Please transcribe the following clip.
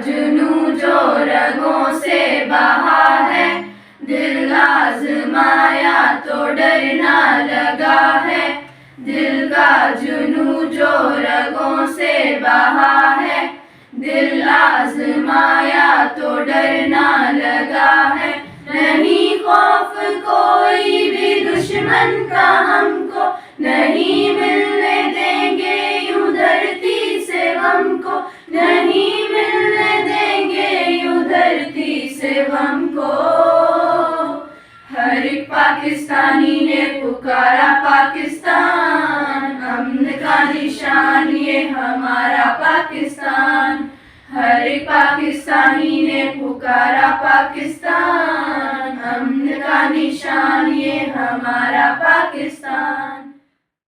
जुनू जो रगों से बहा है, दिल आजमाया तो डरना लगा है। दिल का जुनू जो रगों से बहा है, दिल आजमाया तो डरना लगा है। नहीं खौफ कोई भी दुश्मन का हमको, नहीं मिलने देंगे यूं धरती से हमको, नहीं मिलने देंगे यूं धरती से हमको। हर एक पाकिस्तानी ने पुकारा पाकिस्तान, अमन का निशान ये हमारा पाकिस्तान। हर एक पाकिस्तानी ने पुकारा पाकिस्तान, अमन का निशान ये हमारा